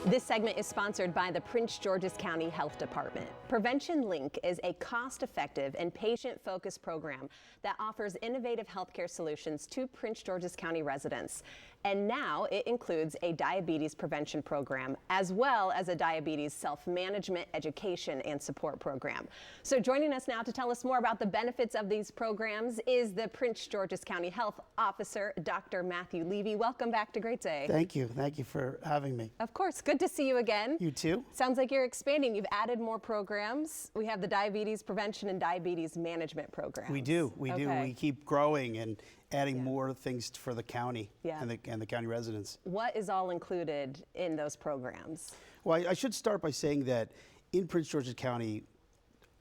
This segment is sponsored by the Prince George's County Health Department. PreventionLink is a cost-effective and patient-focused program that offers innovative healthcare solutions to Prince George's County residents. And now it includes a diabetes prevention program, as well as a diabetes self-management, education, and support program. So joining us now to tell us more about the benefits of these programs is the Prince George's County Health Officer, Dr. Matthew Levy. Welcome back to Great Day. Thank you. Thank you for having me. Of course. Good to see you again. You too. Sounds like you're expanding. You've added more programs. We have the diabetes prevention and diabetes management programs. We do. We do. We keep growing and adding more things for the county and the county residents. What is all included in those programs? Well, I should start by saying that in Prince George's County,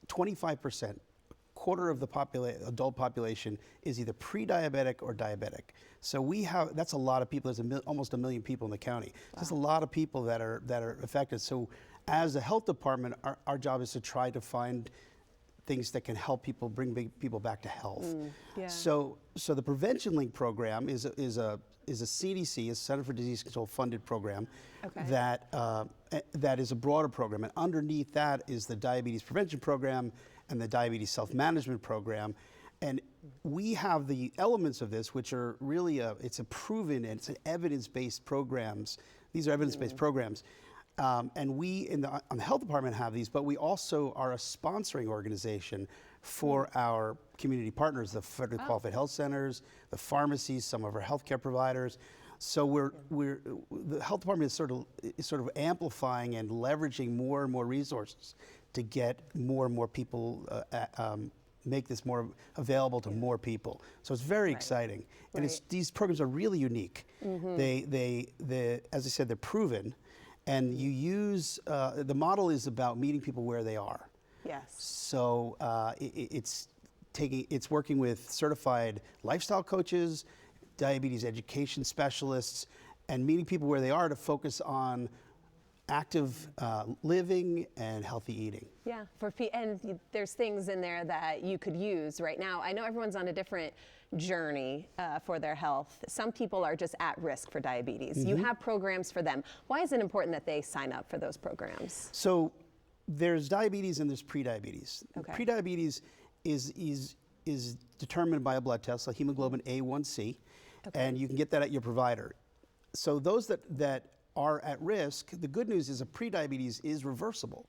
25%, quarter of the adult population is either pre-diabetic or diabetic. So that's a lot of people. There's almost a million people in the county. Wow. There's a lot of people that are affected. So as a health department, our job is to try to find things that can help people, bring people back to health. So the PreventionLink program is a CDC, a Center for Disease Control funded program that is a broader program, and underneath that is the diabetes prevention program and the diabetes self-management program. And we have the elements of this, which are really it's a proven and it's an evidence-based programs. These are evidence-based programs. And we on the health department have these, but we also are a sponsoring organization for our community partners, the federally qualified health centers, the pharmacies, some of our healthcare providers. So the health department is sort of amplifying and leveraging more and more resources to get more and more people, make this more available to more people. So it's very exciting. And these programs are really unique. As I said, they're proven. And you use, the model is about meeting people where they are. Yes. So it's working with certified lifestyle coaches, diabetes education specialists, and meeting people where they are to focus on active living and healthy eating. Yeah, and there's things in there that you could use right now. I know everyone's on a different journey for their health. Some people are just at risk for diabetes. You have programs for them. Why is it important that they sign up for those programs? So there's diabetes and there's prediabetes. Prediabetes is determined by a blood test, like hemoglobin A1C, and you can get that at your provider. So those that are at risk, the good news is a prediabetes is reversible.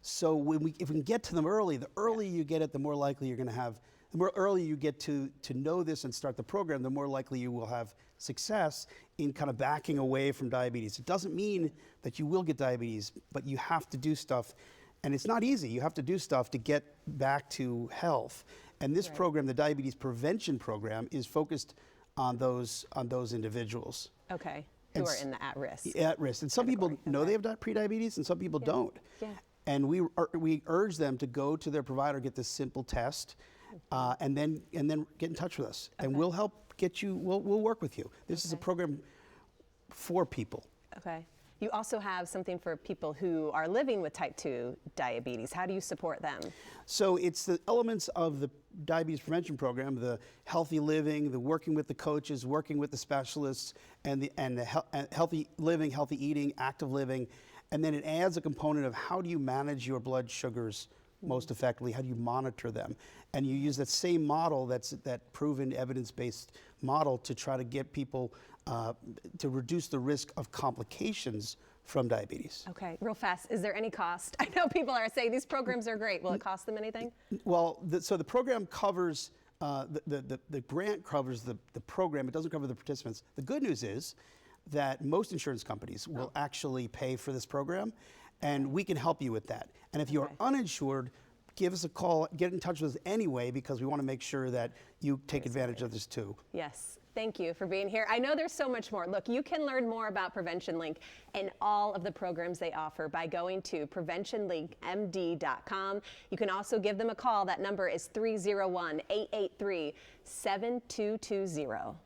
So if we can get to them early, the earlier you get it, the more likely you're going to have, the more early you get to know this and start the program, the more likely you will have success in kind of backing away from diabetes. It doesn't mean that you will get diabetes, but you have to do stuff, and it's not easy. You have to do stuff to get back to health. And this program, the diabetes prevention program, is focused on those individuals. Okay. Who are in the at-risk. At risk. And some people know they have prediabetes and some people don't. And we urge them to go to their provider, get this simple test, and then get in touch with us. And we'll help get you, we'll work with you. This is a program for people. Okay. You also have something for people who are living with type 2 diabetes. How do you support them? So it's the elements of the diabetes prevention program, the healthy living, the working with the coaches, working with the specialists, and the healthy living, healthy eating, active living. And then it adds a component of how do you manage your blood sugars most effectively, how do you monitor them? And you use that same model, that proven evidence-based model, to try to get people to reduce the risk of complications from diabetes. Okay, real fast, is there any cost? I know people are saying these programs are great. Will it cost them anything? Well, so the program covers, the grant covers the program. It doesn't cover the participants. The good news is that most insurance companies will actually pay for this program, and we can help you with that. And if you're uninsured, give us a call, get in touch with us anyway, because we want to make sure that you take advantage of this too. Yes. Thank you for being here. I know there's so much more. Look, you can learn more about PreventionLink and all of the programs they offer by going to PreventionLinkMD.com. You can also give them a call. That number is 301-883-7220.